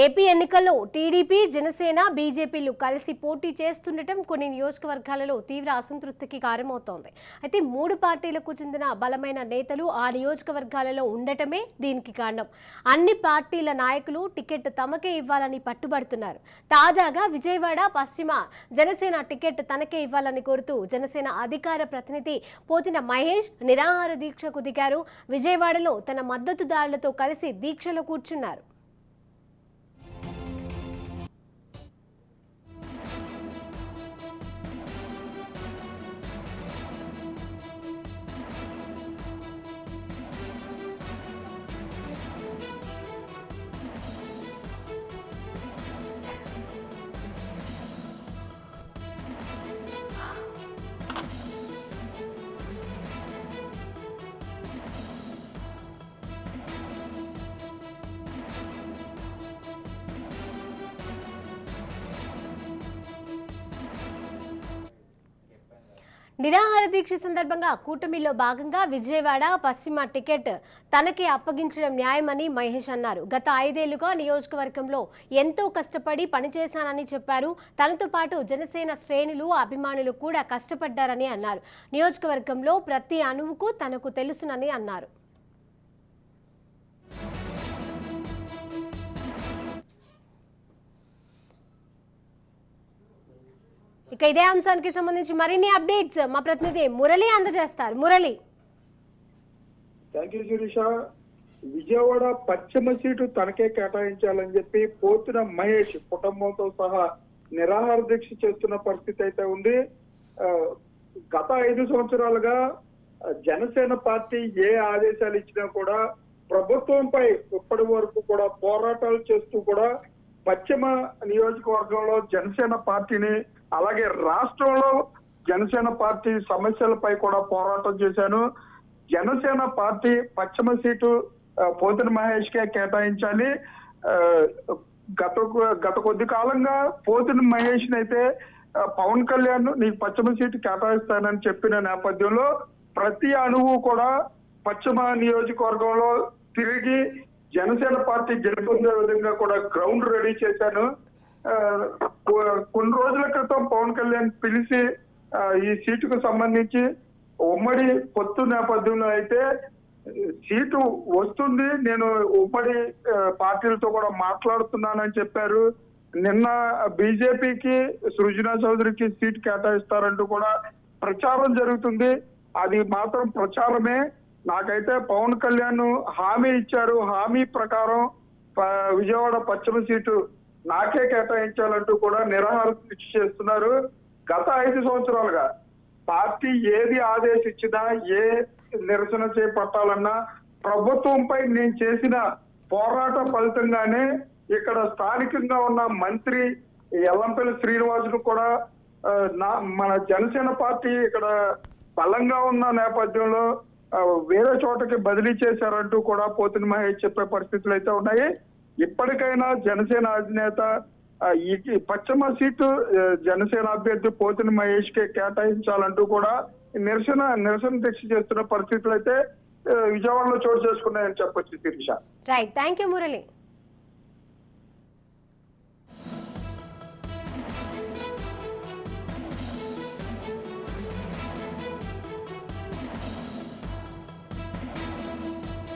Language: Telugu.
ఏపీ ఎన్నికల్లో టీడీపీ, జనసేన, బీజేపీలు కలిసి పోటీ చేస్తుండటం కొన్ని నియోజకవర్గాలలో తీవ్ర అసంతృప్తికి కారణమవుతోంది. అయితే మూడు పార్టీలకు చెందిన బలమైన నేతలు ఆ నియోజకవర్గాలలో ఉండటమే దీనికి కారణం. అన్ని పార్టీల నాయకులు టికెట్ తమకే ఇవ్వాలని పట్టుబడుతున్నారు. తాజాగా విజయవాడ పశ్చిమ జనసేన టికెట్ తనకే ఇవ్వాలని కోరుతూ జనసేన అధికార ప్రతినిధి పోతిన మహేష్ నిరాహార దీక్షకు దిగారు. విజయవాడలో తన మద్దతుదారులతో కలిసి దీక్షలో కూర్చున్నారు. నిరాహార దీక్ష సందర్భంగా కూటమిలో భాగంగా విజయవాడ పశ్చిమ టికెట్ తనకే అప్పగించడం న్యాయమని మహేష్ అన్నారు. గత 5 ఏళ్లుగా నియోజకవర్గంలో ఎంతో కష్టపడి పనిచేశానని చెప్పారు. తనతో పాటు జనసేన శ్రేణులు, అభిమానులు కూడా కష్టపడ్డారని అన్నారు. నియోజకవర్గంలో ప్రతి అణువుకు తనకు తెలుసునని అన్నారు. ఇక ఇదే అంశానికి సంబంధించి మరిన్ని అప్డేట్స్ మా ప్రతినిధి మురళి అందజేస్తారు. మురళి. Thank you Sirisha. విజయవాడ పశ్చిమ సీటు తనకే కేటాయించాలని చెప్పి పోతిన మహేష్ కుటుంబంతో సహా నిరాహార దీక్ష చేస్తున్న పరిస్థితి అయితే ఉంది. గత 5 సంవత్సరాలుగా జనసేన పార్టీ ఏ ఆదేశాలు ఇచ్చినా కూడా ప్రభుత్వంపై ఇప్పటి వరకు కూడా పోరాటాలు చేస్తూ కూడా పశ్చిమ నియోజకవర్గంలో జనసేన పార్టీని, అలాగే రాష్ట్రంలో జనసేన పార్టీ సమస్యలపై కూడా పోరాటం చేశాను. జనసేన పార్టీ పశ్చిమ సీటు పోతిన మహేష్ కే కేటాయించాలి. గత కొద్ది కాలంగా పోతిన మహేష్ అయితే పవన్ కళ్యాణ్ నీకు పశ్చిమ సీటు కేటాయిస్తానని చెప్పిన నేపథ్యంలో ప్రతి అణువు కూడా పశ్చిమ నియోజకవర్గంలో తిరిగి జనసేన పార్టీ గెలుపొందే విధంగా కూడా గ్రౌండ్ రెడీ చేశాను. కొన్ని రోజుల క్రితం పవన్ కళ్యాణ్ పిలిచి ఈ సీటుకు సంబంధించి ఉమ్మడి పొత్తు నేపథ్యంలో అయితే సీటు వస్తుంది, నేను ఉమ్మడి పార్టీలతో కూడా మాట్లాడుతున్నానని చెప్పారు. నిన్న బీజేపీకి సృజనా చౌదరికి సీటు కేటాయిస్తారంటూ కూడా ప్రచారం జరుగుతుంది. అది మాత్రం ప్రచారమే. నాకైతే పవన్ కళ్యాణ్ హామీ ఇచ్చారు. హామీ ప్రకారం విజయవాడ పశ్చిమ సీటు నాకే కేటాయించాలంటూ కూడా నిరాహార దీక్ష చేస్తున్నారు. గత 5 సంవత్సరాలుగా పార్టీ ఏది ఆదేశించినా, ఏ నిరసన చేపట్టాలన్నా ప్రభుత్వంపై నేను చేసిన పోరాట ఫలితంగానే ఇక్కడ స్థానికంగా ఉన్న మంత్రి ఎల్లంపల్లి శ్రీనివాసును కూడా మన జనసేన పార్టీ ఇక్కడ బలంగా ఉన్న నేపథ్యంలో వేరే చోటకి బదిలీ చేశారంటూ కూడా పోతిన మహేష్ చెప్పే పరిస్థితులు అయితే ఉన్నాయి. ఇప్పటికైనా జనసేన అధినేత ఈ పశ్చిమ సీటు జనసేన అభ్యర్థి పోతిన మహేష్ కే కేటాయించాలంటూ కూడా నిరసన దీక్ష చేస్తున్న పరిస్థితులు అయితే విజయవాడలో చోటు చేసుకున్నాయని చెప్పొచ్చు Sirisha. Right, thank you Murali.